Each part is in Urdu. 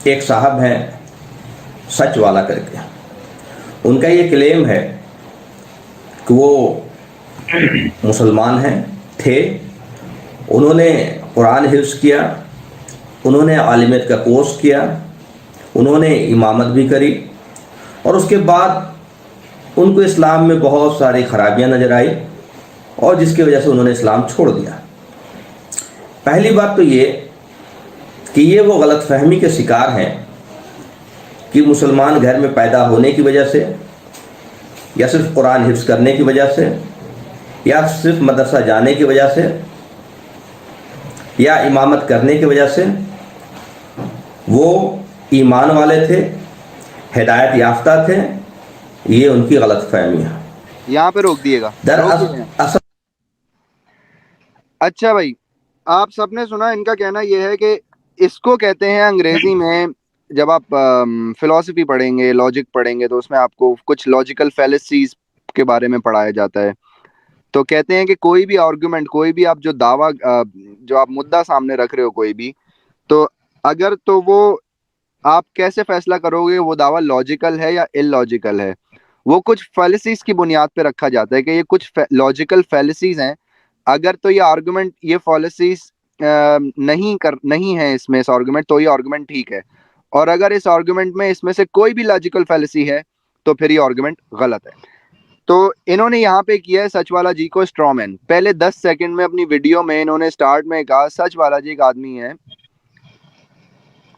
ایک صاحب ہیں سچ والا کر کے، ان کا یہ کلیم ہے کہ وہ مسلمان ہیں تھے، انہوں نے قرآن حفظ کیا، انہوں نے عالمیت کا کورس کیا، انہوں نے امامت بھی کری، اور اس کے بعد ان کو اسلام میں بہت ساری خرابیاں نظر آئی، اور جس کی وجہ سے انہوں نے اسلام چھوڑ دیا۔ پہلی بات تو یہ کہ یہ وہ غلط فہمی کے شکار ہیں کہ مسلمان گھر میں پیدا ہونے کی وجہ سے، یا صرف قرآن حفظ کرنے کی وجہ سے، یا صرف مدرسہ جانے کی وجہ سے، یا امامت کرنے کی وجہ سے وہ ایمان والے تھے، ہدایت یافتہ تھے۔ یہ ان کی غلط فہمی ہے۔ یہاں پہ روک دیے گا۔ دراصل اچھا بھائی، آپ سب نے سنا، ان کا کہنا یہ ہے کہ اس کو کہتے ہیں انگریزی میں، جب آپ فلسفی پڑھیں گے، لاجک پڑھیں گے، تو اس میں آپ کو کچھ لاجیکل فیلسیز کے بارے میں پڑھایا جاتا ہے۔ تو کہتے ہیں کہ کوئی بھی آرگومنٹ، کوئی بھی آپ جو دعویٰ، جو آپ مدعا سامنے رکھ رہے ہو کوئی بھی، تو اگر تو وہ آپ کیسے فیصلہ کرو گے وہ دعویٰ لاجیکل ہے یا ان لاجیکل ہے، وہ کچھ فیلسیز کی بنیاد پہ رکھا جاتا ہے کہ یہ کچھ لاجیکل فیلسیز ہیں۔ اگر تو یہ آرگومنٹ، یہ فیلسیز نہیں ہے اس میں، اس آرگومنٹ، تو یہ آرگومنٹ ٹھیک ہے، اور اگر اس آرگومنٹ میں اس میں سے کوئی بھی لاجیکل فیلسی ہے تو پھر یہ آرگومنٹ غلط ہے۔ تو انہوں نے یہاں پہ کیا ہے سچ والا جی کو اسٹرا مین۔ پہلے 10 سیکنڈ میں اپنی ویڈیو میں انہوں نے سٹارٹ میں کہا سچ والا جی ایک آدمی ہے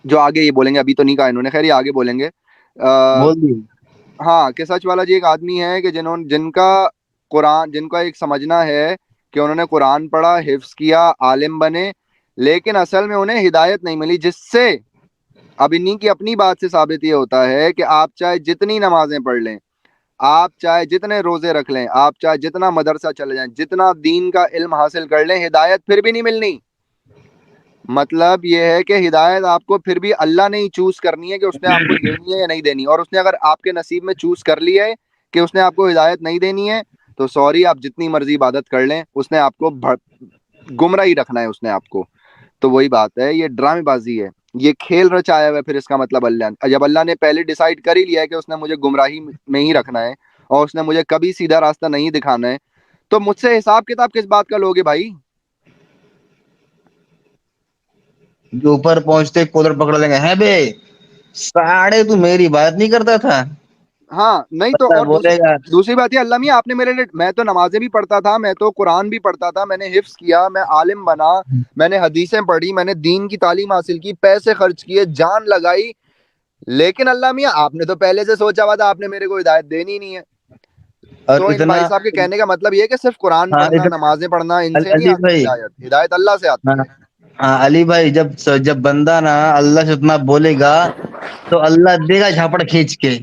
جو آگے یہ بولیں گے، ابھی تو نہیں کہا انہوں نے، خیر یہ آگے بولیں گے، ہاں، کہ سچ والا جی ایک آدمی ہے کہ جن کا قرآن، جن کا ایک سمجھنا ہے کہ انہوں نے قرآن پڑھا، حفظ کیا، عالم بنے، لیکن اصل میں انہیں ہدایت نہیں ملی، جس سے اب انہی کی اپنی بات سے ثابت یہ ہوتا ہے کہ آپ چاہے جتنی نمازیں پڑھ لیں، آپ چاہے جتنے روزے رکھ لیں، آپ چاہے جتنا مدرسہ چلے جائیں، جتنا دین کا علم حاصل کر لیں، ہدایت پھر بھی نہیں ملنی۔ مطلب یہ ہے کہ ہدایت آپ کو پھر بھی اللہ نے ہی چوز کرنی ہے کہ اس نے آپ کو دینی ہے یا نہیں دینی، اور اس نے اگر آپ کے نصیب میں چوز کر لی ہے کہ اس نے آپ کو ہدایت نہیں دینی ہے تو سوری، آپ جتنی مرضی عبادت کر لیں، اس نے آپ کو گمراہ ہی رکھنا ہے اس نے آپ کو۔ تو وہی بات ہے، یہ ڈرامے بازی ہے، یہ کھیل رچایا ہوا ہے۔ پھر اس کا مطلب جب اللہ نے پہلے ڈیسائیڈ کر ہی لیا ہے کہ اس نے مجھے گمراہی میں ہی رکھنا ہے اور اس نے مجھے کبھی سیدھا راستہ نہیں دکھانا ہے، تو مجھ سے حساب کتاب کس بات کا لوگے بھائی؟ جو اوپر پہنچتے کولر پکڑ لیں گے، ہیں بے ساڑے تو میری بات نہیں کرتا تھا، ہاں نہیں تو، اور بولے گا دوسری بات یہ، اللہ میاں آپ نے میرے لیے، میں تو نمازیں بھی پڑھتا تھا، میں تو قرآن بھی پڑھتا تھا، میں نے حفظ کیا، میں عالم بنا، میں نے حدیثیں پڑھی، میں نے دین کی تعلیم حاصل کی، پیسے خرچ کیے، جان لگائی، لیکن اللہ میاں آپ نے تو پہلے سے سوچا ہوا تھا، آپ نے میرے کو ہدایت دینی نہیں ہے۔ اور تو ان اتنا، بھائی صاحب کے کہنے کا مطلب یہ ہے کہ صرف قرآن ہاں پڑھنا، نمازیں پڑھنا، ان سے نہیں علی آتی بھائی، ہدایت، ہدایت اللہ سے آتی ہاں ہے۔ ہاں علی بھائی، جب بندہ نا اللہ سے اتنا بولے گا تو اللہ دے گا جھاپڑ کھینچ کے۔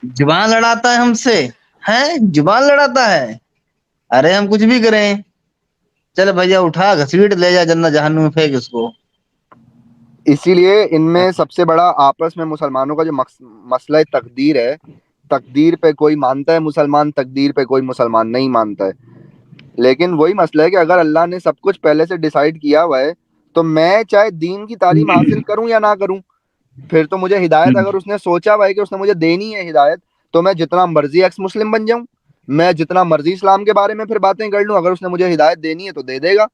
زبان لڑاتا ہے ہم سے، ہیں زبان لڑاتا ہے، ارے ہم کچھ بھی کریں، چل بھیا اٹھا گھسیٹ لے جا جنت جہنم میں پھینک اس کو۔ اسی لیے ان میں سب سے بڑا آپس میں مسلمانوں کا جو مسئلہ تقدیر ہے، تقدیر پہ کوئی مانتا ہے مسلمان، تقدیر پہ کوئی مسلمان نہیں مانتا ہے، لیکن وہی مسئلہ ہے کہ اگر اللہ نے سب کچھ پہلے سے ڈیسائیڈ کیا ہوا ہے تو میں چاہے دین کی تعلیم حاصل کروں یا نہ کروں، پھر تو مجھے ہدایت، اگر اس نے سوچا ہوا ہے کہ اس نے مجھے دینی ہے ہدایت، تو میں جتنا مرضی ایکس مسلم بن جاؤں، میں جتنا مرضی اسلام کے بارے میں پھر باتیں کر لوں، اگر اس نے مجھے ہدایت دینی ہے تو دے دے گا،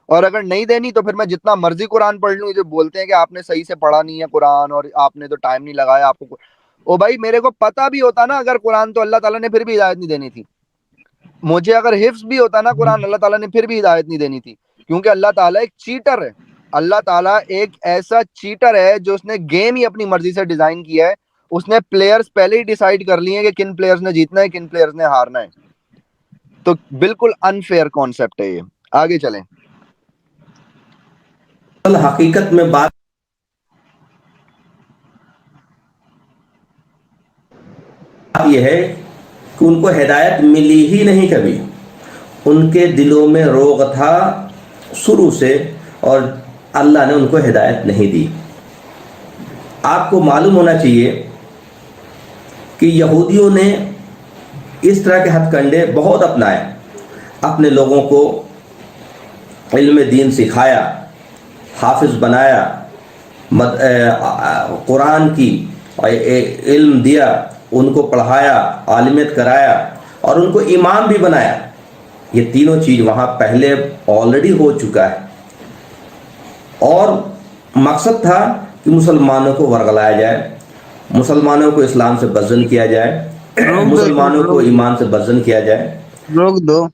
اور اگر نہیں دینی تو پھر میں جتنا مرضی قرآن پڑھ لوں۔ جو بولتے ہیں کہ آپ نے صحیح سے پڑھا نہیں ہے قرآن اور آپ نے تو ٹائم نہیں لگایا، آپ کو، او بھائی میرے کو پتا بھی ہوتا نا اگر قرآن، تو اللہ تعالیٰ نے پھر بھی ہدایت نہیں دینی تھی۔ مجھے اگر حفظ بھی ہوتا نا قرآن، اللہ تعالیٰ نے پھر بھی ہدایت نہیں دینی تھی، کیونکہ اللہ تعالیٰ ایک چیٹر ہے۔ اللہ تعالیٰ ایک ایسا چیٹر ہے جو اس نے گیم ہی اپنی مرضی سے ڈیزائن کیا ہے، اس نے پلیئرز پہلے ہی ڈیسائیڈ کر لیے ہیں کہ کن پلیئرز نے جیتنا ہے، کن پلیئرز نے ہارنا ہے۔ تو بالکل انفیئر کانسیپٹ ہے یہ۔ آگے چلیں۔ حقیقت میں بات یہ ہے کہ ان کو ہدایت ملی ہی نہیں کبھی، ان کے دلوں میں روغ تھا شروع سے، اور اللہ نے ان کو ہدایت نہیں دی۔ آپ کو معلوم ہونا چاہیے کہ یہودیوں نے اس طرح کے ہتھ کنڈے بہت اپنائے، اپنے لوگوں کو علم دین سکھایا، حافظ بنایا، قرآن کی علم دیا، ان کو پڑھایا، عالمیت کرایا اور ان کو امام بھی بنایا. یہ تینوں چیز وہاں پہلے آلریڈی ہو چکا ہے، اور مقصد تھا کہ مسلمانوں کو ورغلایا جائے، مسلمانوں کو اسلام سے بدزن کیا جائے، مسلمانوں کو ایمان سے بدزن کیا جائے، روک دو.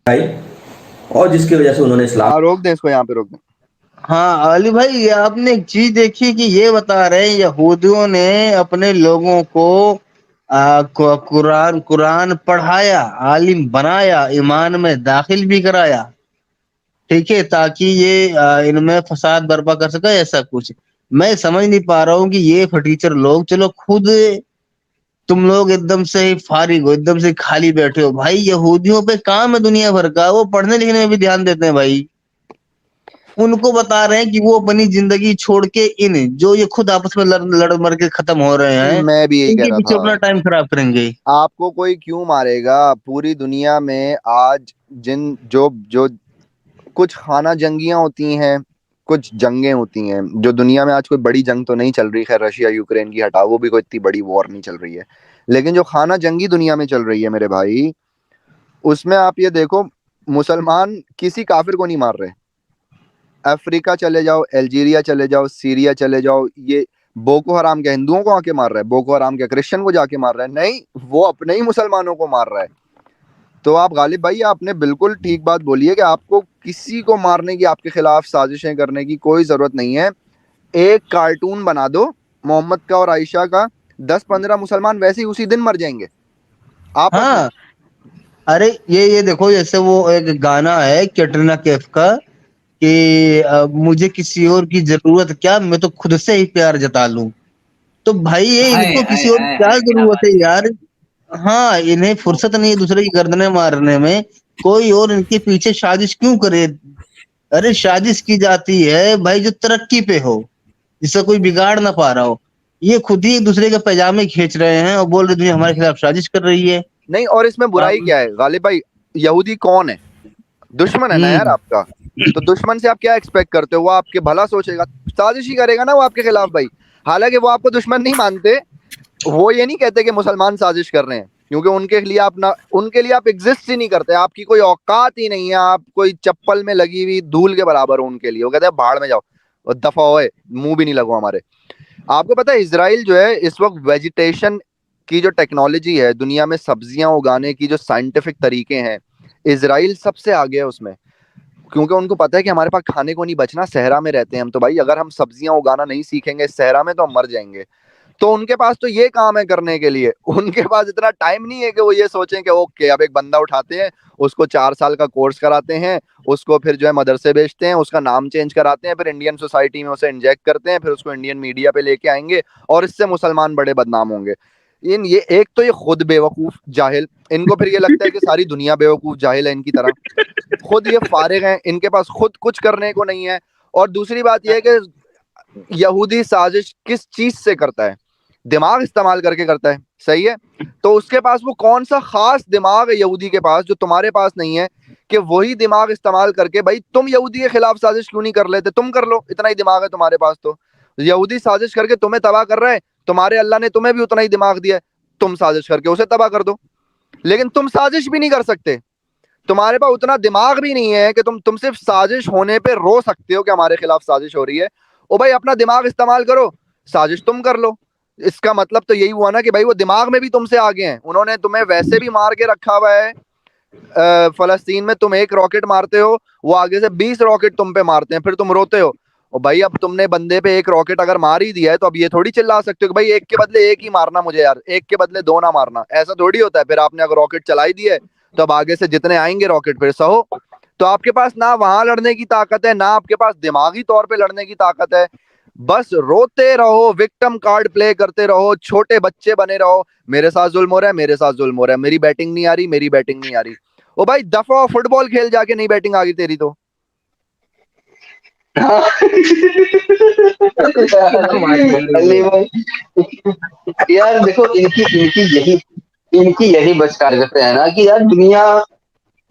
اور جس کی وجہ سے انہوں نے اسلام. ہاں روک دیں اس کو، یہاں پہ روک دیں. ہاں علی بھائی، یہ آپ نے ایک چیز دیکھی کہ یہ بتا رہے ہیں یہودیوں نے اپنے لوگوں کو قرآن پڑھایا، عالم بنایا، ایمان میں داخل بھی کرایا، ٹھیک ہے، تاکہ یہ ان میں فساد برپا کر سکے. ایسا کچھ میں سمجھ نہیں پا رہا ہوں کہ یہ ٹیچر لوگ، چلو خود تم لوگ ایک دم سے فارغ ہو، ایک دم سے خالی بیٹھے ہو. بھائی یہودیوں پہ کام ہے دنیا بھر کا، وہ پڑھنے لکھنے میں بھی دھیان دیتے ہیں. بھائی ان کو بتا رہے ہیں کہ وہ اپنی زندگی چھوڑ کے جو یہ خود آپس میں لڑ مر کے ختم ہو رہے ہیں، میں بھی یہی ان کے کہتا پیچھے تھا. اپنا ٹائم خراب کریں گے. آپ کو کوئی کیوں مارے گا؟ پوری دنیا میں آج جو کچھ خانہ جنگیاں ہوتی ہیں، کچھ جنگیں ہوتی ہیں جو دنیا میں آج کوئی بڑی جنگ تو نہیں چل رہی، خیر رشیا یوکرین کی ہٹاؤ، وہ بھی کوئی اتنی بڑی وار نہیں چل رہی ہے، لیکن جو خانہ جنگی دنیا میں چل رہی ہے میرے بھائی، اس میں آپ یہ دیکھو مسلمان کسی کافر کو نہیں مار رہے. افریقہ چلے جاؤ، الجیریا چلے جاؤ، سیریا چلے جاؤ، یہ بوکو حرام کے ہندوؤں کو آ کے مار رہا ہے، بوکو حرام کے کرسچن کو جا کے مار رہا ہے، نہیں وہ اپنے ہی مسلمانوں کو مار رہا ہے. تو آپ غالب بھائی آپ نے بالکل ٹھیک بات بولی ہے کہ آپ کو کسی کو مارنے کی، آپ کے خلاف سازشیں کرنے کی کوئی ضرورت نہیں ہے. ایک کارٹون بنا دو محمد کا اور عائشہ کا، 10-15 مسلمان ویسے ہی اسی دن مر جائیں گے آپس میں. ہاں ارے یہ دیکھو، جیسے وہ ایک گانا ہے کیٹرینا کیف کا کہ مجھے کسی اور کی ضرورت کیا، میں تو خود سے ہی پیار جتا لوں. تو بھائی یہ ان کو کسی اور کی کیا ضرورت ہے یار؟ ہاں انہیں فرصت نہیں ہے دوسرے کی گردنیں مارنے میں، کوئی اور ان کے پیچھے سازش کیوں کرے؟ ارے سازش کی جاتی ہے بھائی جو ترقی پہ ہو، جس سے کوئی بگاڑ نہ پا رہا ہو. یہ خود ہی ایک دوسرے کے پیجامے کھینچ رہے ہیں اور بول رہے دنیا ہمارے خلاف سازش کر رہی ہے. نہیں، اور اس میں برائی کیا ہے غالب بھائی؟ یہودی کون ہے؟ دشمن ہے نا یار آپ کا. تو دشمن سے آپ کیا ایکسپیکٹ کرتے ہو؟ وہ آپ کے بھلا سوچے گا، سازش ہی کرے گا نا وہ آپ کے خلاف بھائی. حالانکہ وہ آپ کو دشمن نہیں مانتے، وہ یہ نہیں کہتے کہ مسلمان سازش کر رہے ہیں، کیونکہ ان کے لیے آپ ایگزسٹ ہی نہیں کرتے، آپ کی کوئی اوقات ہی نہیں ہے، آپ کوئی چپل میں لگی ہوئی دھول کے برابر ہو ان کے لیے. وہ کہتے ہیں بھاڑ میں جاؤ، دفع ہوئے، منہ بھی نہیں لگو ہمارے. آپ کو پتا ہے اسرائیل جو ہے اس وقت ویجیٹیشن کی جو ٹیکنالوجی ہے، دنیا میں سبزیاں اگانے کی جو سائنٹیفک طریقے ہیں، اسرائیل سب سے آگے ہے اس میں. کیونکہ ان کو پتا ہے کہ ہمارے پاس کھانے کو نہیں بچنا، صحرا میں رہتے ہیں ہم، تو بھائی اگر ہم سبزیاں اگانا نہیں سیکھیں گے صحرا میں تو ہم مر جائیں گے. تو ان کے پاس تو یہ کام ہے کرنے کے لیے، ان کے پاس اتنا ٹائم نہیں ہے کہ وہ یہ سوچیں کہ اوکے اب ایک بندہ اٹھاتے ہیں، اس کو 4 سال کا کورس کراتے ہیں، اس کو پھر جو ہے مدرسے بیچتے ہیں، اس کا نام چینج کراتے ہیں، پھر انڈین سوسائٹی میں اسے انجیکٹ کرتے ہیں، پھر اس کو انڈین میڈیا پہ لے کے آئیں گے اور اس سے مسلمان بڑے بدنام ہوں گے. یہ ایک تو یہ خود بیوقوف جاہل، ان کو پھر یہ لگتا ہے کہ ساری دنیا بیوقوف جاہل ہے ان کی طرح، خود یہ فارغ ہیں، ان کے پاس خود کچھ کرنے کو نہیں ہے. اور دوسری بات یہ ہے کہ یہودی سازش کس چیز سے کرتا ہے؟ دماغ استعمال کر کے کرتا ہے، صحیح ہے. تو اس کے پاس وہ کون سا خاص دماغ ہے یہودی کے پاس جو تمہارے پاس نہیں ہے، کہ وہی دماغ استعمال کر کے بھائی تم یہودی کے خلاف سازش کیوں نہیں کر لیتے؟ تم کر لو، اتنا ہی دماغ ہے تمہارے پاس. تو یہودی سازش کر کے تمہیں تباہ کر رہا ہے، تمہارے اللہ نے تمہیں بھی اتنا ہی دماغ دیا ہے، تم سازش کر کے اسے تباہ کر دو. لیکن تم سازش بھی نہیں کر سکتے، تمہارے پاس اتنا دماغ بھی نہیں ہے کہ تم صرف سازش ہونے پہ رو سکتے ہو کہ ہمارے خلاف سازش ہو رہی ہے. او بھائی اپنا دماغ استعمال کرو، سازش تم کر لو. اس کا مطلب تو یہی ہوا نا کہ بھائی وہ دماغ میں بھی تم سے آگے ہیں، انہوں نے تمہیں ویسے بھی مار کے رکھا ہوا ہے. فلسطین میں تم ایک راکٹ مارتے ہو، وہ آگے سے 20 راکٹ تم پہ مارتے ہیں، پھر تم روتے ہو. اور بھائی اب تم نے بندے پہ ایک راکٹ اگر مار ہی دیا ہے تو اب یہ تھوڑی چلا سکتے ہو کہ بھائی ایک کے بدلے ایک ہی مارنا مجھے یار، ایک کے بدلے 2 نہ مارنا، ایسا تھوڑی ہوتا ہے. پھر آپ نے اگر راکٹ چلائی دی ہے تو اب آگے سے جتنے آئیں گے راکٹ پھر سہو. تو آپ کے پاس نہ وہاں لڑنے کی طاقت ہے، نہ آپ کے پاس دماغی طور پہ لڑنے کی طاقت ہے. بس روتے رہو، وکٹم کارڈ پلے کرتے رہو، چھوٹے بچے بنے رہو، میرے ساتھ ظلم ہو رہا ہے، میرے ساتھ ظلم ہو رہا ہے، میری بیٹنگ نہیں آ رہی، میری بیٹنگ نہیں آ رہی. او بھائی دفعہ فٹ بال کھیل جا کے، نہیں بیٹنگ آ گئی تیری تو. یار دیکھو ان کی یہی بس کارکتیں ہے نا کہ یار دنیا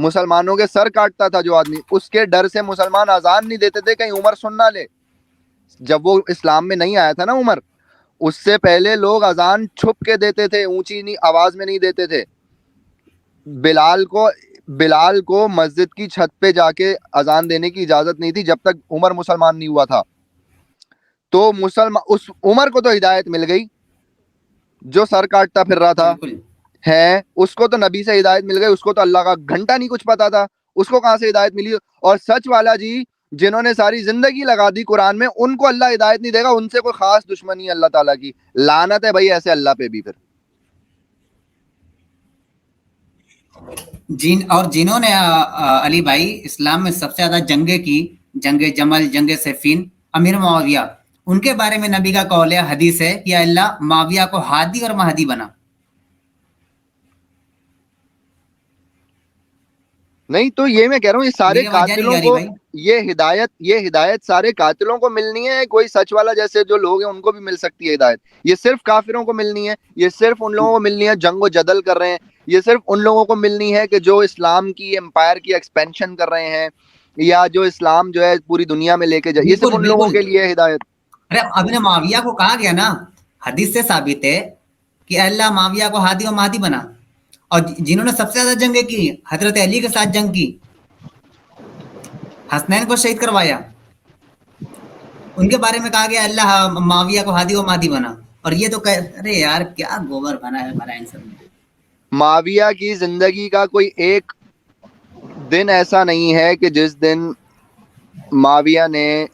مسلمانوں کے سر کاٹتا تھا جو آدمی, اس کے ڈر سے مسلمان اذان نہیں دیتے تھے کہیں عمر سن نہ لے. جب وہ اسلام میں نہیں آیا تھا نا عمر, اس سے پہلے لوگ اذان چھپ کے دیتے تھے, اونچی آواز میں نہیں دیتے تھے. بلال کو مسجد کی چھت پہ جا کے اذان دینے کی اجازت نہیں تھی جب تک عمر مسلمان نہیں ہوا تھا. تو اس عمر کو تو ہدایت مل گئی جو سر کاٹتا پھر رہا تھا بالکل ہے, اس کو تو نبی سے ہدایت مل گئی, اس کو تو اللہ کا گھنٹہ نہیں کچھ پتا تھا, اس کو کہاں سے ہدایت ملی. اور سچ والا جی جنہوں نے ساری زندگی لگا دی قرآن میں, ان کو اللہ ہدایت نہیں دے گا, ان سے کوئی خاص دشمنی ہے اللہ تعالیٰ کی, لعنت ہے بھائی ایسے اللہ پہ بھی. پھر جنہوں نے علی بھائی اسلام میں سب سے زیادہ جنگیں کی, جنگ جمل, جنگ صفین, امیر معاویہ, ان کے بارے میں نبی کا قول ہے, حدیث ہے کہ اللہ معاویہ کو ہادی اور مہدی بنا. نہیں تو یہ میں کہہ رہا ہوں, یہ سارے میری آواز جا رہی قاتلوں ہے علی کو بھائی؟ یہ ہدایت سارے قاتلوں کو ملنی ہے, کوئی سچ والا جیسے جو لوگ ہیں ان کو بھی مل سکتی ہے ہدایت. یہ صرف کافروں کو ملنی ہے, یہ صرف ان لوگوں کو ملنی ہے جنگ و جدل کر رہے ہیں, یہ صرف ان لوگوں کو ملنی ہے کہ جو اسلام کی امپائر کی ایکسپینشن کر رہے ہیں, یا جو اسلام جو ہے پوری دنیا میں لے کے جائے, یہ صرف بالکل ان لوگوں بالکل. کے لیے ہدایت. ارے ابن معاویہ کو کہا گیا نا, حدیث سے ثابت ہے کہ اللہ معاویہ کو ہادی اور مہدی بنا. اور جنہوں نے سب سے زیادہ جنگیں کی, حضرت علی کے ساتھ جنگ کی, حسنین کو شہید کروایا, ان کے بارے میں کہا گیا اللہ معاویہ کو ہادی و مہدی بنا. اور یہ تو ارے یار کیا گوبر بنا ہے بھرا ان سب میں. معاویہ کی زندگی کا کوئی ایک دن ایسا نہیں ہے کہ جس دن معاویہ نے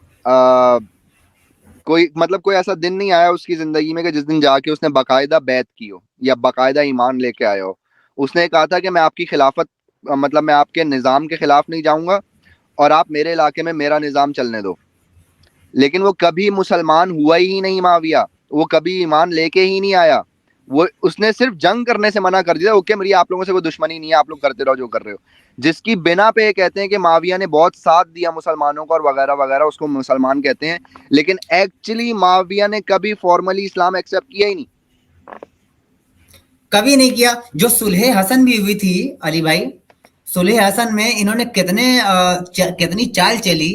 کوئی ایسا دن نہیں آیا اس کی زندگی میں کہ جس دن جا کے اس نے باقاعدہ بیعت کی ہو یا باقاعدہ ایمان لے کے آیا ہو. اس نے کہا تھا کہ میں آپ کی خلافت, مطلب میں آپ کے نظام کے خلاف نہیں جاؤں گا اور آپ میرے علاقے میں میرا نظام چلنے دو. لیکن وہ کبھی مسلمان ہوا ہی نہیں معاویہ, وہ کبھی ایمان لے کے ہی نہیں آیا. اس نے صرف جنگ کرنے سے منع کر دیا, اوکے میری آپ لوگوں سے کوئی دشمنی نہیں ہے, آپ لوگ کرتے رہو جو کر رہے ہو. جس کی بنا پہ یہ کہتے ہیں کہ معاویہ نے بہت ساتھ دیا مسلمانوں کا اور وغیرہ وغیرہ, اس کو مسلمان کہتے ہیں, لیکن ایکچولی معاویہ نے کبھی فارملی اسلام ایکسیپٹ کیا ہی نہیں, کبھی نہیں کیا. جو صلح حسن بھی ہوئی تھی علی بھائی, صلح حسن میں انہوں نے کتنی چال چلی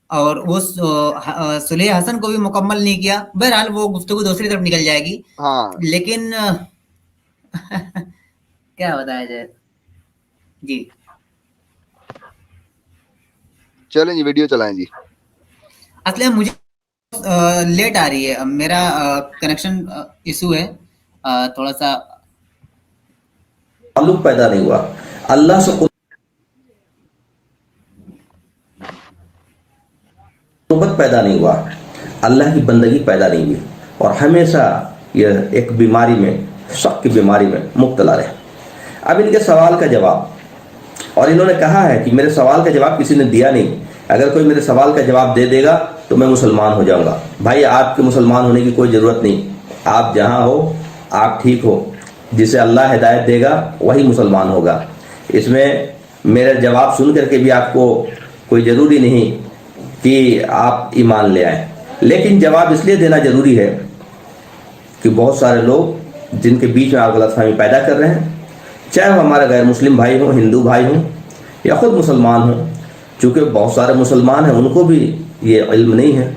اور وہ صلح حسن کو بھی مکمل نہیں کیا. بہرحال وہ گفتگو دوسری طرف نکل جائے گی. ہاں لیکن کیا بتایا جائے. جی چلیں جی ویڈیو چلائیں جی. اصل میں مجھے لیٹ آ رہی ہے, میرا کنیکشن ایشو ہے تھوڑا سا. تعلق پیدا نہیں ہوا اللہ سے, قربت پیدا نہیں ہوا, اللہ کی بندگی پیدا نہیں ہوئی, اور ہمیشہ یہ ایک بیماری میں, شک کی بیماری میں مبتلا رہے. اب ان کے سوال کا جواب, اور انہوں نے کہا ہے کہ میرے سوال کا جواب کسی نے دیا نہیں, اگر کوئی میرے سوال کا جواب دے دے گا تو میں مسلمان ہو جاؤں گا. بھائی آپ کے مسلمان ہونے کی کوئی ضرورت نہیں, آپ جہاں ہو آپ ٹھیک ہو, جسے اللہ ہدایت دے گا وہی مسلمان ہوگا. اس میں میرا جواب سن کر کے بھی آپ کو کوئی ضروری نہیں کہ آپ ایمان لے آئیں, لیکن جواب اس لیے دینا ضروری ہے کہ بہت سارے لوگ جن کے بیچ میں آپ غلط فہمی پیدا کر رہے ہیں, چاہے وہ ہمارے غیر مسلم بھائی ہوں, ہندو بھائی ہوں, یا خود مسلمان ہوں. چونکہ بہت سارے مسلمان ہیں, ان کو بھی یہ علم نہیں ہے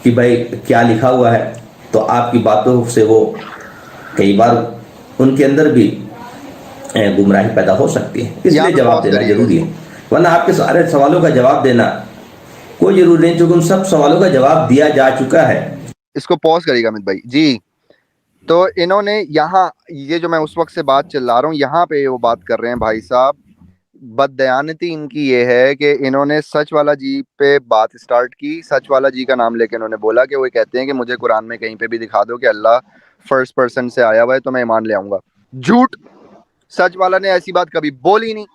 کہ بھائی کیا لکھا ہوا ہے, تو آپ کی باتوں سے وہ کئی بار ان کے اندر بھی گمراہی پیدا ہو سکتی ہے. اس لیے جواب دینا ضروری ہے, ورنہ آپ کے سارے سوالوں کا جواب دینا کوئی ضروری نہیں, چونکہ ان سب سوالوں کا جواب دیا جا چکا ہے. اس کو پوز کرے گا امت بھائی جی. تو انہوں نے یہاں یہ جو میں اس وقت سے بات چلا رہا ہوں, یہاں پہ وہ بات کر رہے ہیں بھائی صاحب. بددیانتی ان کی یہ ہے کہ انہوں نے سچ والا جی پہ بات سٹارٹ کی, سچ والا جی کا نام لے کے انہوں نے بولا کہ وہ کہتے ہیں کہ مجھے قرآن میں کہیں پہ بھی دکھا دو کہ اللہ فرسٹ پرسن سے آیا ہوا ہے تو میں ایمان لے آؤں گا. جھوٹ, سچ والا نے ایسی بات کبھی بولی نہیں.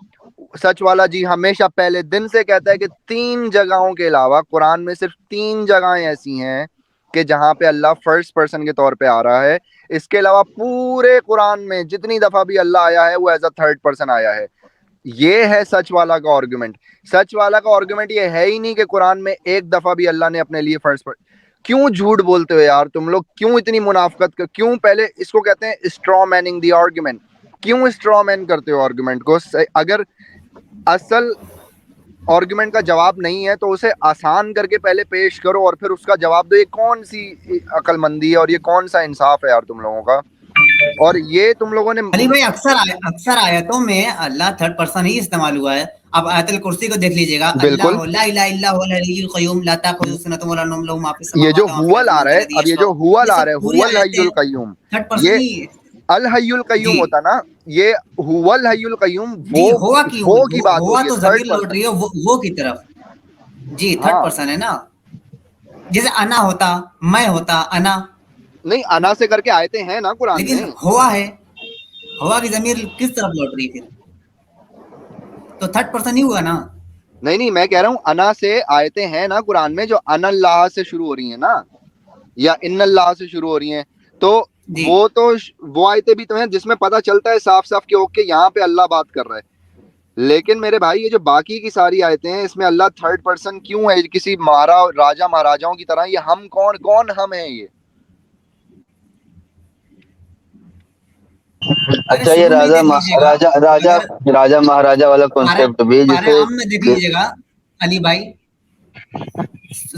سچ والا جی ہمیشہ پہلے دن سے کہتا ہے کہ 3 جگہوں کے علاوہ قرآن میں صرف 3 جگہیں ایسی ہیں کہ جہاں پہ اللہ فرسٹ پرسن کے طور پہ آ رہا ہے. اس کے علاوہ پورے قرآن میں جتنی دفعہ بھی اللہ آیا ہے وہ ایز اے تھرڈ پرسن آیا ہے. یہ ہے سچ والا کا آرگومنٹ. سچ والا کا آرگومنٹ یہ ہے ہی نہیں کہ قرآن میں ایک دفعہ بھی اللہ نے اپنے لیے فرسٹ پرسن. کیوں جھوٹ بولتے ہو یار تم لوگ, کیوں اتنی منافقت, کیوں پہلے اس کو کہتے ہیں اسٹرا میننگ دی آرگومنٹ, کیوں اسٹرا مین کرتے ہو آرگومنٹ کو. اگر اصل آرگومنٹ کا جواب نہیں ہے تو اسے آسان کر کے پہلے پیش کرو اور پھر اس کا جواب دو. یہ کون سی عقل مندی ہے اور یہ کون سا انصاف ہے یار تم لوگوں کا؟ اور یہ تم لوگوں نے علی بھائی اکثر آیتوں میں اللہ تھرڈ پرسن ہی استعمال ہوا ہے. اب آیت الکرسی کو دیکھ لیجیے گا, بالکل اللہ لا الہ الا هو الحی القیوم لا تاخذہ سنۃ ولا نوم له ما فی یہ جو السماوات وما فی ہوا لا الارض رہا ہے, الذی اب یہ جو یشفع, ہوا یہ لا سب رہا ہے پوری ہوا الحی آیتیں القیوم, تھرڈ پرسن یہ ہی. الحی القیوم جی ہوتا نا, یہ ہوا الحی القیوم جی, وہ کی بات ہو ہوا رہی ہے تو تھرڈ ضمیر لوٹ پرسن. رہی ہے وہ کی طرف. جی تھرڈ ہاں پرسن ہے نا, جیسے انا ہوتا, میں ہوتا, انا, نہیں, انا سے کر کے آیتیں ہیں نا قرآن لیکن میں. ہوا ہے, ہوا کی ضمیر کس طرف لوٹ رہی ہے, پھر تو تھرڈ پرسن ہی ہوا نا. نہیں, میں کہہ رہا ہوں انا سے آیتیں ہیں نا قرآن میں جو ان اللہ سے شروع ہو رہی ہیں نا, یا ان اللہ سے شروع ہو رہی ہیں, تو جی وہ آیتیں بھی تو ہیں جس میں پتہ چلتا ہے صاف صاف کہ اوکے یہاں پہ اللہ بات کر رہا ہے. لیکن میرے بھائی یہ جو باقی کی ساری آیتیں ہیں اس میں اللہ تھرڈ پرسن کیوں ہے, کسی راجا مہاراجاؤں کی طرح. یہ ہم کون ہم ہیں یہ؟ ارے اچھا یہ شروع میں ہی دیکھ لیجیے گا, اگر راجا مہاراجا والا پارہ کانسیپٹ بھی, پارہ جسے ام میں دیکھ لیجیے گا علی بھائی,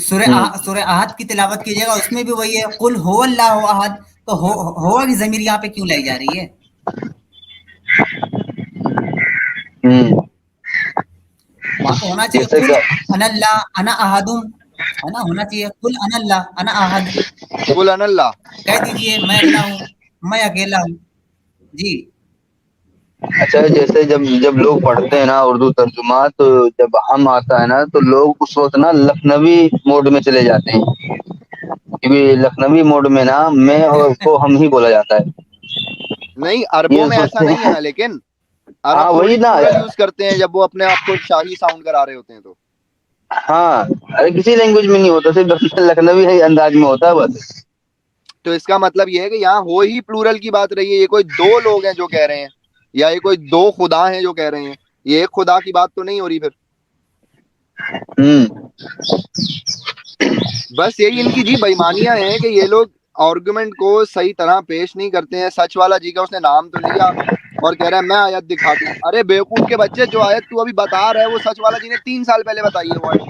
سورہ احد کی تلاوت کیجیے گا, اس میں بھی وہی ہے قل هو اللہ احد. تو ہوا کی ضمیر یہاں پہ کیوں لائی جا رہی ہے؟ وہاں تو ہونا چاہیے جیسے قل کہ انا اللہ انا احدم, ہے نا, ہونا چاہیے قل انا اللہ انا احد. قل ان اللہ. کہہ دیجئے میں اللہ ہوں, میں اکیلا ہوں. جی اچھا جیسے جب لوگ پڑھتے ہیں نا اردو ترجمہ, تو جب ہم آتا ہے نا تو لوگ اس وقت نا لکھنوی موڈ میں چلے جاتے ہیں, کیونکہ لکھنوی موڈ میں نا میں اور کو ہم ہی بولا جاتا ہے. نہیں, عربوں یہ میں ایسا سوچتے نہیں ہے ہیں, نا, لیکن ہاں عرب وہی تھوڑی نا, پلورل یوز کرتے ہیں جب وہ اپنے آپ کو شاہی ساؤنڈ کرا رہے ہوتے ہیں. ہاں ارے کسی لینگویج میں نہیں ہوتا, صرف لکھنوی ہے انداز میں ہوتا ہے بس. تو اس کا مطلب یہ ہے کہ یہاں ہو ہی پلورل کی بات رہی ہے. یہ کوئی دو لوگ ہیں جو کہہ رہے ہیں, یا یہ کوئی دو خدا ہیں جو کہہ رہے ہیں. یہ ایک خدا کی بات تو نہیں ہو رہی. پھر بس یہی ان کی جی بےایمانیاں ہیں کہ یہ لوگ آرگومنٹ کو صحیح طرح پیش نہیں کرتے ہیں. سچ والا جی کا اس نے نام تو لیا اور کہہ رہا ہے میں آیت دکھا دوں. ارے بیوقوف کے بچے, جو آیت تو ابھی بتا رہا ہے وہ سچ والا جی نے 3 سال پہلے بتائی ہے. وہ آیت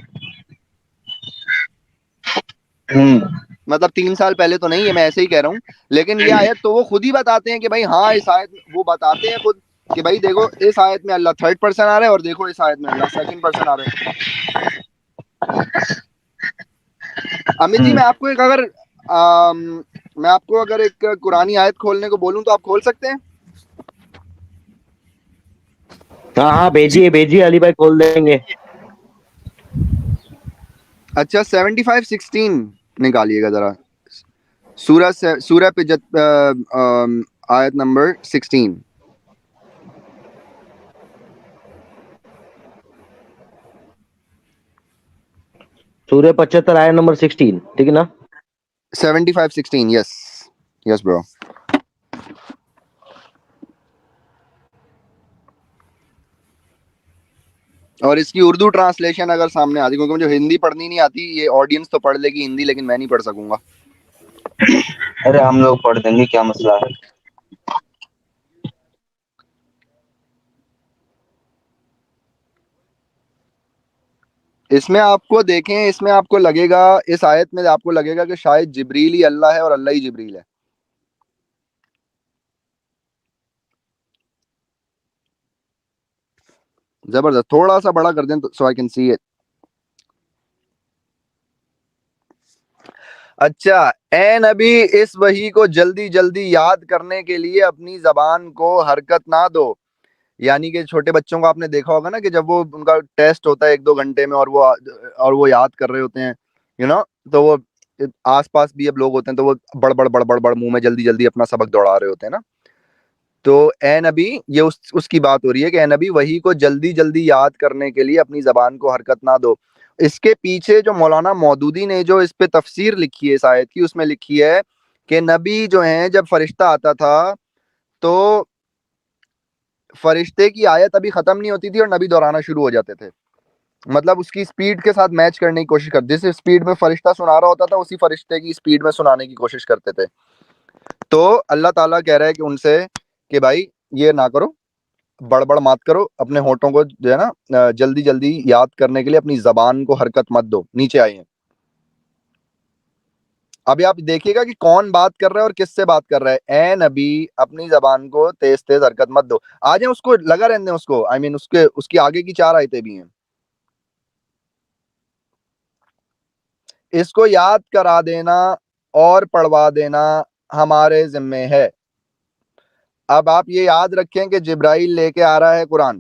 مطلب 3 سال پہلے تو نہیں ہے, میں ایسے ہی کہہ رہا ہوں, لیکن یہ آیت تو وہ خود ہی بتاتے ہیں کہ بھائی ہاں اس آیت وہ بتاتے ہیں خود کہ بھائی دیکھو اس آیت میں اللہ تھرڈ پرسن آ رہا ہے, اور دیکھو اس آیت میں اللہ سیکنڈ پرسن آ رہا ہے. امت جی, میں آپ کو اگر ایک قرآنی آیت کھولنے کو بولوں تو آپ کھول سکتے ہیں؟ ہاں بھیجیے علی بھائی, کھول دیں گے. اچھا 75:16 نکالیے گا ذرا, سورہ پہ آیت نمبر 16. سورہ 75 آیت نمبر 16, ٹھیک ہے نا. 75:16, یس برو. اور اس کی اردو ٹرانسلیشن اگر سامنے آتی, کیونکہ مجھے ہندی پڑھنی نہیں آتی. یہ آڈینس تو پڑھ لے گی ہندی, لیکن میں نہیں پڑھ سکوں گا. ارے ہم لوگ پڑھ دیں گے, کیا مسئلہ ہے. اس میں آپ کو دیکھیں, اس میں آپ کو لگے گا, اس آیت میں آپ کو لگے گا کہ شاید جبریل ہی اللہ ہے اور اللہ ہی جبریل ہے. زبردست. تھوڑا سا بڑا کر دیں سو آئی کین سی اٹ. اچھا, اے نبی اس وحی کو جلدی جلدی یاد کرنے کے لیے اپنی زبان کو حرکت نہ دو. یعنی کہ چھوٹے بچوں کو آپ نے دیکھا ہوگا نا کہ جب وہ ان کا ٹیسٹ ہوتا ہے 1-2 گھنٹے میں, اور وہ یاد کر رہے ہوتے ہیں تو وہ آس پاس بھی اب لوگ ہوتے ہیں تو وہ بڑ منہ میں جلدی جلدی اپنا سبق دوڑا رہے ہوتے ہیں نا. تو اے نبی, یہ اس کی بات ہو رہی ہے کہ اے نبی وحی کو جلدی جلدی یاد کرنے کے لیے اپنی زبان کو حرکت نہ دو. اس کے پیچھے جو مولانا مودودی نے جو اس پہ تفسیر لکھی ہے اس آیت کی, اس میں لکھی ہے کہ نبی جو ہیں جب فرشتہ آتا تھا تو فرشتے کی آیت ابھی ختم نہیں ہوتی تھی اور نبی دہرانا شروع ہو جاتے تھے. مطلب اس کی سپیڈ کے ساتھ میچ کرنے کی کوشش کرتے, جس سپیڈ میں فرشتہ سنا رہا ہوتا تھا اسی فرشتے کی سپیڈ میں سنانے کی کوشش کرتے تھے. تو اللہ تعالیٰ کہہ رہا ہے کہ ان سے کہ بھائی یہ نہ کرو, بڑبڑ مات کرو, اپنے ہونٹوں کو جو ہے نا جلدی جلدی یاد کرنے کے لیے اپنی زبان کو حرکت مت دو. نیچے آئے ہیں. ابھی آپ دیکھیے گا کہ کون بات کر رہا ہے اور کس سے بات کر رہا ہے. اے نبی اپنی زبان کو تیز تیز حرکت مت دو. آ جائیں, اس کو لگا رہنے اس کو, آئی مین اس کی آگے کی 4 آیتیں بھی ہیں. اس کو یاد کرا دینا اور پڑھوا دینا ہمارے ذمے ہے. اب آپ یہ یاد رکھیں کہ جبرائیل لے کے آ رہا ہے قرآن.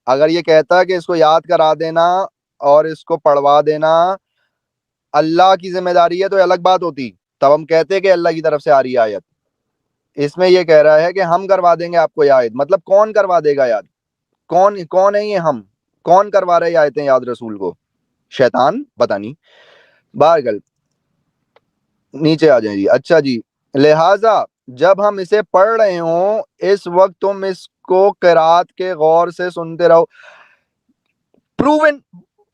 اگر یہ کہتا ہے کہ اس کو یاد کرا دینا اور اس کو پڑھوا دینا اللہ کی ذمہ داری ہے تو الگ بات ہوتی, تب ہم کہتے کہ اللہ کی طرف سے آ رہی ہے آیت. اس میں یہ کہہ رہا ہے کہ ہم کروا دیں گے آپ کو یہ آیت. مطلب کون کروا دے گا یاد؟ کون ہے یہ ہم؟ کون کروا رہے آیتیں یاد رسول کو؟ شیطان؟ پتہ نہیں. بہرحال نیچے آ جائیں جی. اچھا جی, لہٰذا جب ہم اسے پڑھ رہے ہوں اس وقت تم اس کو قرات کے غور سے سنتے رہو. پروون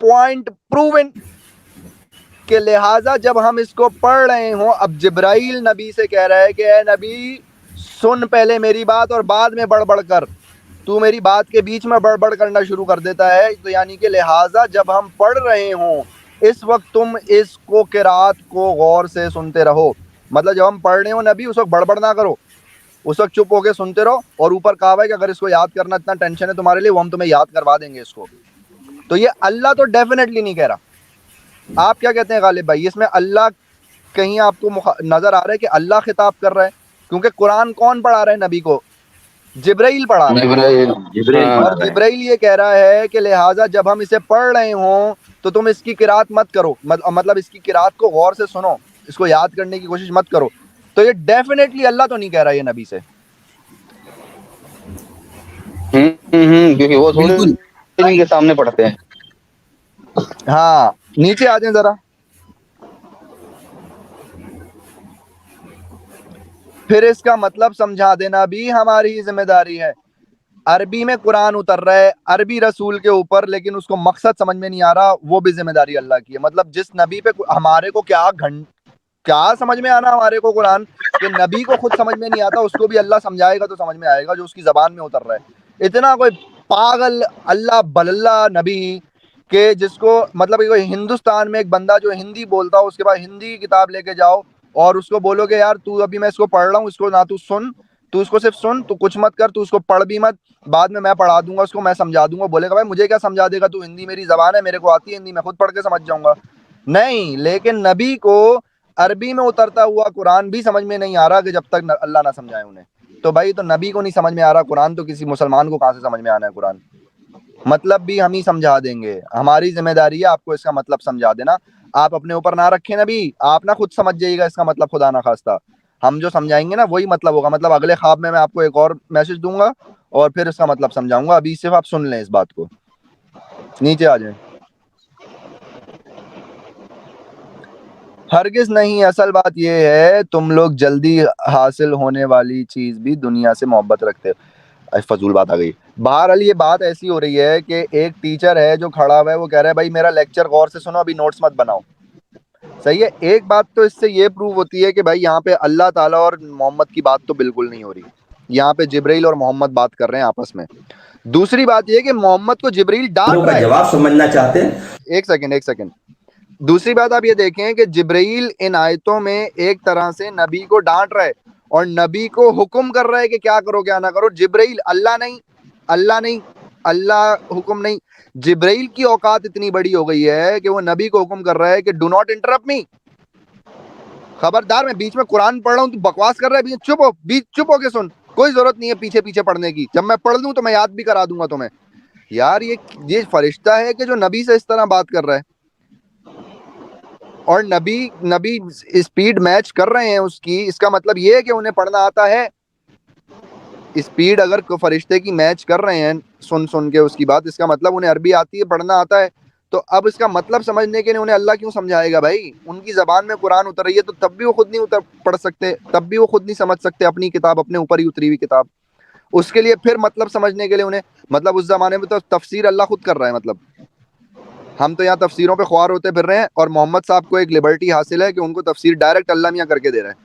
پوائنٹ, پروون کہ لہٰذا جب ہم اس کو پڑھ رہے ہوں. اب جبرائیل نبی سے کہہ رہا ہے کہ اے نبی سن پہلے میری بات اور بعد میں بڑبڑ کر. تو میری بات کے بیچ میں بڑبڑ کرنا شروع کر دیتا ہے. تو یعنی کہ لہٰذا جب ہم پڑھ رہے ہوں اس وقت تم اس کو قرات کو غور سے سنتے رہو. مطلب جب ہم پڑھ رہے ہوں نبی اس وقت بڑبڑ نہ کرو, اس وقت چپ ہو کے سنتے رہو. اور اوپر کہا ہے کہ اگر اس کو یاد کرنا اتنا ٹینشن ہے تمہارے لیے, وہ ہم تمہیں یاد کروا دیں گے اس کو. تو یہ اللہ تو ڈیفینیٹلی نہیں کہہ رہا. آپ کیا کہتے ہیں غالب بھائی, اس میں اللہ کہیں آپ کو نظر آ رہا ہے کہ اللہ خطاب کر رہا ہے؟ کیونکہ قرآن کون پڑھا رہا ہے نبی کو؟ جبرائیل پڑھا رہا ہے. جبرائیل اور جبرائیل یہ کہہ رہا ہے کہ لہٰذا جب ہم اسے پڑھ رہے ہوں تو تم اس کی قرات مت کرو, مطلب اس کی قرات کو غور سے سنو, اس کو یاد کرنے کی کوشش مت کرو. تو یہ ڈیفینیٹلی اللہ تو نہیں کہہ رہا یہ نبی سے. کیونکہ وہ تھوڑے بالکل ان کے سامنے پڑھتے ہیں. ہاں نیچے آ جائیں ذرا. پھر اس کا مطلب سمجھا دینا بھی ہماری ذمہ داری ہے. عربی میں قرآن اتر رہا ہے عربی رسول کے اوپر, لیکن اس کو مقصد سمجھ میں نہیں آ رہا, وہ بھی ذمہ داری اللہ کی ہے. مطلب جس نبی پہ ہمارے کو کیا سمجھ میں آنا ہمارے کو قرآن, کہ نبی کو خود سمجھ میں نہیں آتا, اس کو بھی اللہ سمجھائے گا تو سمجھ میں آئے گا جو اس کی زبان میں اتر رہا ہے. اتنا کوئی پاگل اللہ بلّہ نبی کہ جس کو مطلب ہندوستان میں ایک بندہ جو ہندی بولتا ہو اس کے بعد ہندی کی کتاب لے کے جاؤ اور اس کو بولو کہ یار تو ابھی میں اس کو پڑھ رہا ہوں, اس کو نہ تو سن, تو اس کو صرف سن, تو کچھ مت کر, تو اس کو پڑھ بھی مت, بعد میں پڑھا دوں گا اس کو, میں سمجھا دوں گا. بولے گا بھائی مجھے کیا سمجھا دے گا تو, ہندی میری زبان ہے, میرے کو آتی ہے ہندی, میں خود پڑھ کے سمجھ جاؤں گا. نہیں, لیکن نبی کو عربی میں اترتا ہوا قرآن بھی سمجھ میں نہیں آ رہا کہ جب تک اللہ نہ سمجھائے انہیں. تو بھائی تو نبی کو نہیں سمجھ میں آ رہا قرآن, تو کسی مسلمان کو کہاں سے سمجھ میں آنا ہے قرآن؟ مطلب بھی ہم ہی سمجھا دیں گے, ہماری ذمہ داری ہے آپ کو اس کا مطلب سمجھا دینا. آپ اپنے اوپر نہ رکھیں نبی, آپ نہ خود سمجھ جائیے گا اس کا مطلب, خدا نہ خواستہ. ہم جو سمجھائیں گے نا وہی مطلب ہوگا. مطلب اگلے خواب میں آپ کو ایک اور میسج دوں گا اور پھر اس کا مطلب سمجھاؤں گا. ابھی صرف آپ سن لیں اس بات کو. نیچے آ جائیں. ہرگز نہیں, اصل بات یہ ہے تم لوگ جلدی حاصل ہونے والی چیز بھی دنیا سے محبت رکھتے ہو. فضول بات آ گئی. بہرحال یہ بات ایسی ہو رہی ہے کہ ایک ٹیچر ہے جو کھڑا ہوا ہے, وہ کہہ رہا ہے بھائی میرا لیکچر غور سے سنو, ابھی نوٹس مت بناؤ. صحیح ہے. ایک بات تو اس سے یہ پروو ہوتی ہے کہ بھائی یہاں پہ اللہ تعالیٰ اور محمد کی بات تو بالکل نہیں ہو رہی, یہاں پہ جبرائیل اور محمد بات کر رہے ہیں آپس میں. دوسری بات یہ کہ محمد کو جبرائیل ڈانٹ رہا کا ہے. جواب سمجھنا چاہتے ہیں. ایک سیکنڈ. دوسری بات آپ یہ دیکھیں کہ جبرائیل ان آیتوں میں ایک طرح سے نبی کو ڈانٹ رہا ہے اور نبی کو حکم کر رہا ہے کہ کیا کرو کیا نہ کرو. جبرائیل, اللہ نہیں, اللہ حکم نہیں. جبرائیل کی اوقات اتنی بڑی ہو گئی ہے کہ وہ نبی کو حکم کر رہا ہے کہ ڈو ناٹ انٹرپٹ می. خبردار, میں بیچ میں قرآن پڑھ رہا ہوں تو بکواس کر رہا ہے, چپ ہو کے سن, کوئی ضرورت نہیں ہے پیچھے پڑھنے کی, جب میں پڑھ دوں تو میں یاد بھی کرا دوں گا تمہیں. یار یہ فرشتہ ہے کہ جو نبی سے اس طرح بات کر رہا ہے, اور نبی اسپیڈ میچ کر رہے ہیں اس کی. اس کا مطلب یہ ہے کہ انہیں پڑھنا آتا ہے. اسپیڈ اگر فرشتے کی میچ کر رہے ہیں سن کے اس کی بات, اس کا مطلب انہیں عربی آتی ہے, پڑھنا آتا ہے. تو اب اس کا مطلب سمجھنے کے لیے انہیں اللہ کیوں سمجھائے گا بھائی؟ ان کی زبان میں قرآن اتر رہی ہے تو تب بھی وہ خود نہیں پڑھ سکتے, تب بھی وہ خود نہیں سمجھ سکتے اپنی کتاب, اپنے اوپر ہی اتری ہوئی کتاب. اس کے لیے پھر مطلب سمجھنے کے لیے انہیں, مطلب اس زمانے میں تو تفسیر اللہ خود کر رہا ہے. مطلب ہم تو یہاں تفسیروں پہ خوار ہوتے پھر رہے ہیں, اور محمد صاحب کو ایک لبرٹی حاصل ہے کہ ان کو تفسیر ڈائریکٹ اللہ میاں کر کے دے رہے ہیں.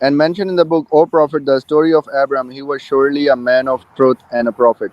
And mentioned in the book, O prophet, the story of Abraham, he was surely a man of truth and a prophet.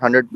100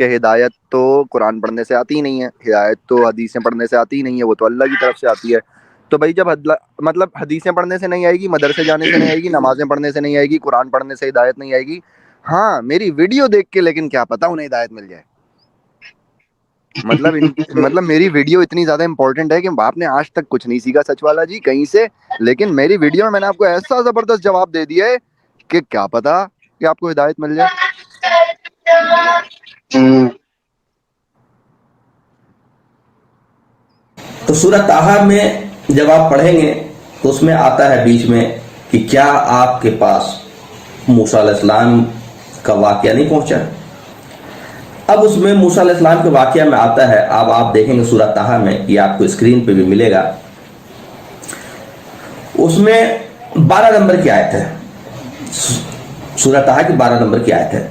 کہ ہدایت تو قرآن پڑھنے سے آتی ہی نہیں ہے, ہدایت تو حدیثیں پڑھنے سے آتی ہی نہیں ہے, وہ تو اللہ کی طرف سے آتی ہے. تو بھائی جب مطلب حدیثیں پڑھنے سے نہیں آئے گی, مدرسے جانے سے نہیں آئے گی, نمازیں پڑھنے سے نہیں آئے گی, قرآن پڑھنے سے ہدایت نہیں آئے گی. ہاں میری ویڈیو دیکھ کے لیکن کیا پتا انہیں ہدایت مل جائے. مطلب میری ویڈیو اتنی زیادہ امپورٹنٹ ہے کہ آپ نے آج تک کچھ نہیں سیکھا سچ والا جی کہیں سے, لیکن میری ویڈیو میں نے آپ کو ایسا زبردست جواب دے دیا ہے کہ کیا پتا کہ آپ کو ہدایت مل جائے. تو سورہ طٰہٰ میں جب آپ پڑھیں گے تو اس میں آتا ہے بیچ میں کہ کیا آپ کے پاس موسیٰ علیہ السلام کا واقعہ نہیں پہنچا. اب اس میں موسیٰ علیہ السلام کے واقعہ میں آتا ہے, اب آپ دیکھیں گے سورہ طٰہٰ میں, یہ آپ کو اسکرین پہ بھی ملے گا, اس میں 12 نمبر کی آیت ہے, سورہ طٰہٰ کی 12 نمبر کی آیت ہے.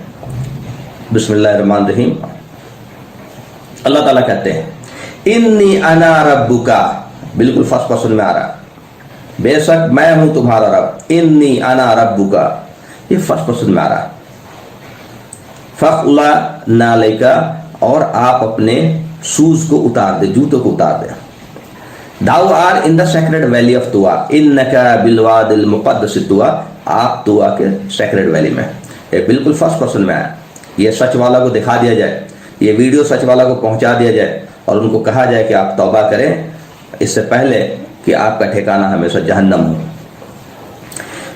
بسم اللہ الرحمن الرحیم. اللہ تعالیٰ کہتے ہیں انی انا ربکا, بالکل فرسٹ پرسن میں آ رہا, بے شک میں ہوں تمہارا رب. انی انا ربکا, یہ فرسٹ پرسن میں آ رہا. فَخْلَعْ نَعْلَيْكَ, اور آپ اپنے شوز کو اتار دے, جوتوں کو اتار دے. Thou are in the sacred valley of Tuwa, إِنَّكَ بِالْوَادِ الْمُقَدَّسِ طُوَى, آپ طوا کے سیکرڈ ویلی میں. یہ بالکل فرسٹ پرسن میں ہے. یہ سچ والا کو دکھا دیا جائے, یہ ویڈیو سچ والا کو پہنچا دیا جائے اور ان کو کہا جائے کہ آپ توبہ کریں اس سے پہلے کہ آپ کا ٹھکانہ ہمیشہ جہنم ہو.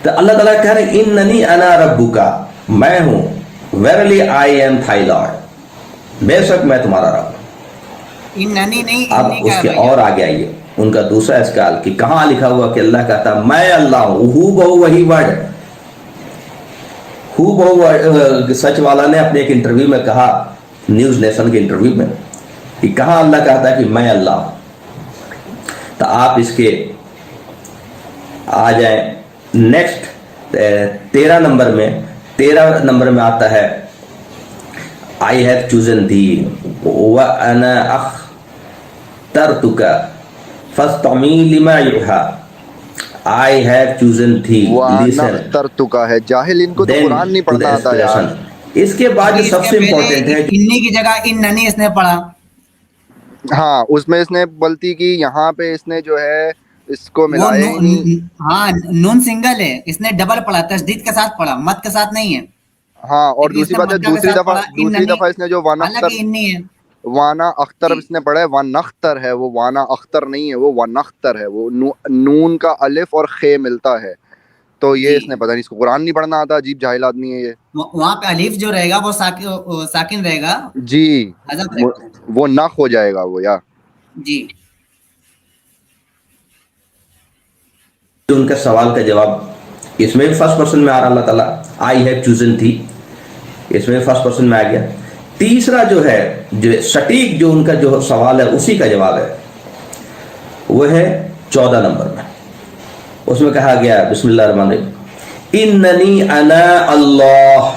تو اللہ تعالیٰ کہہ رہے اِنَّنِي أَنَا رَبُّكَ, میں ہوں, Verily I am thy Lord, بے شک میں تمہارا رب. اننی نہیں, اب انی اس کا کے ہے اور آگے آئیے, ان کا دوسرا اسکال کہ کہاں لکھا ہوا کہ اللہ کہتا میں اللہ ہوں, ہو بہو وہی ورڈ. ہو بہو سچ والا نے اپنے ایک انٹرویو میں کہا, نیوز نیشن کے انٹرویو میں, کہ کہاں اللہ کہتا ہے کہ میں اللہ ہوں. تو آپ اس کے آ جائیں نیکسٹ 13 نمبر میں. 13 نمبر میں آتا ہے I have chosen thee وَأَنَا أَخْتَرْتُكَ فَاسْتَمِعْ لِمَا يُوحَىٰ. I have chosen thee, listen. اخترتک ہے, جاہل ان کو تو Then قرآن نہیں to the پڑھنا آتا یار. explanation. اس کے بعد جو اس سب کے سے پہلے امپورٹنٹ ہے, انی کی جگہ اننی اس نے پڑھا. ہاں اس میں اس نے غلطی کی, یہاں پہ اس نے جو ہے اس کو وہ ملایا ہی نہیں. ہاں نون سنگل ہے, اس نے ڈبل پڑھا, تشدید کے ساتھ پڑھا, مت کے ساتھ نہیں ہے. ہاں اور لیکن اس دوسری نے بات ہے, مدہ کے ساتھ پڑھا دوسری اننی, دفعہ اس نے جو حالانکہ انی ہے. وانا اختر جی. اس نے پڑھا ہے, وان اختر ہے, وہ وانا اختر نہیں ہے, وہ وان اختر ہے. وہ نون کا الف اور خے ملتا ہے, تو یہ جی. اس نے پتہ نہیں, اس کو قرآن نہیں پڑھنا آتا, عجیب جاہل آدمی ہے یہ. وہاں پہ الف جو رہے گا وہ ساکن رہے گا, جی حذف رہے گا. وہ نخ ہو جائے گا وہ, یا جی. ان کا سوال کا جواب اس میں بھی فرسٹ پرسن میں آ رہا, اللہ تعالیٰ I have chosen thee, اس میں فرسٹ پرسن میں آ گیا. تیسرا جو ہے, جو سٹیک جو ان کا جو سوال ہے اسی کا جواب ہے, وہ ہے 14 نمبر میں. اس میں کہا گیا بسم اللہ الرحمن الرحیم اننی انا اللہ,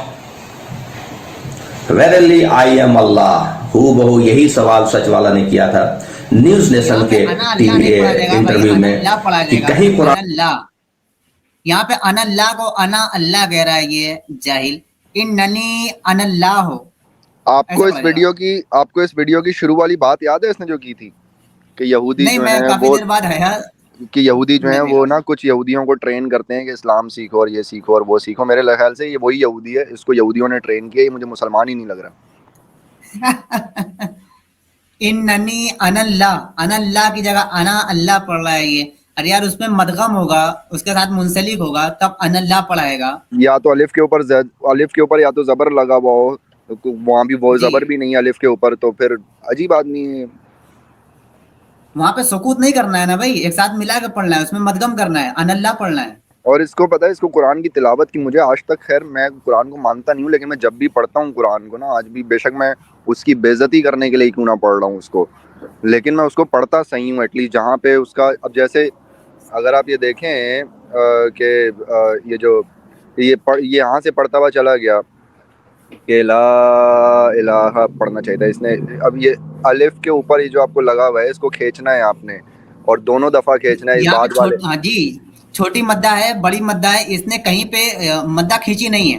verily I am اللہ. ہو بہو یہی سوال سچ والا نے کیا تھا نیوز نیشن کے انٹرویو میں کہ کہیں قرآن. یہاں پہ انا اللہ کو انا اللہ کہہ رہا ہے یہ جاہل. اننی انا اللہ ہو. آپ کو اس ویڈیو کی شروع والی بات یاد ہے اس نے جو کی تھی, کہ یہودی نہیں, جو میں ہیں کافی وہ, دیر بعد آیا. کہ یہودی جو ہیں وہ نا کچھ یہودیوں کو ٹرین کرتے ہیں کہ اسلام سیکھو اور یہ سیکھو اور وہ سیکھو. میرے خیال سے یہ وہی یہودی ہے, اس کو یہودیوں نے ٹرین کیا, یہ مجھے مسلمان ہی نہیں لگ رہا. اننی انا اللہ, انا اللہ کی جگہ انا اللہ پڑھ رہا ہے یہ. ارے یار اس میں مدغم ہوگا, اس کے ساتھ منسلک ہوگا, تب انا اللہ پڑھائے گا. یا تو الف کے اوپر یا تو زبر لگا ہوا ہو, وہاں بھی وہ جی. زبر بھی نہیں ہے الف کے اوپر, تو پھر عجیب آدمی ہے. وہاں پہ سکوت نہیں کرنا ہے نا بھائی, ایک ساتھ ملا کے پڑھنا ہے, اس میں مدغم کرنا ہے, ان اللہ پڑھنا ہے. اور اس کو پتہ ہے, اس کو قرآن کی تلاوت کی, مجھے آج تک, خیر میں قرآن کو مانتا نہیں ہوں, لیکن میں جب بھی پڑھتا ہوں قرآن کو نا, آج بھی بے شک میں اس کی بے عزتی کرنے کے لیے کیوں نہ پڑھ رہا ہوں اس کو, لیکن میں اس کو پڑھتا صحیح ہوں ایٹ لیسٹ, جہاں پہ اس کا, اب جیسے اگر آپ یہ دیکھیں کہ یہ جو یہ یہاں سے پڑھتا ہوا چلا گیا کہ لا الہ پڑھنا چاہیے تھا اس نے. اب یہ الف کے اوپر یہ جو آپ کو لگا ہوا ہے, اس کو کھینچنا ہے آپ نے, اور دونوں دفعہ کھینچنا ہے. بعد والے ہاں جی, چھوٹی مدہ ہے, بڑی مدہ ہے, اس نے کہیں پہ مدہ کھینچی نہیں ہے.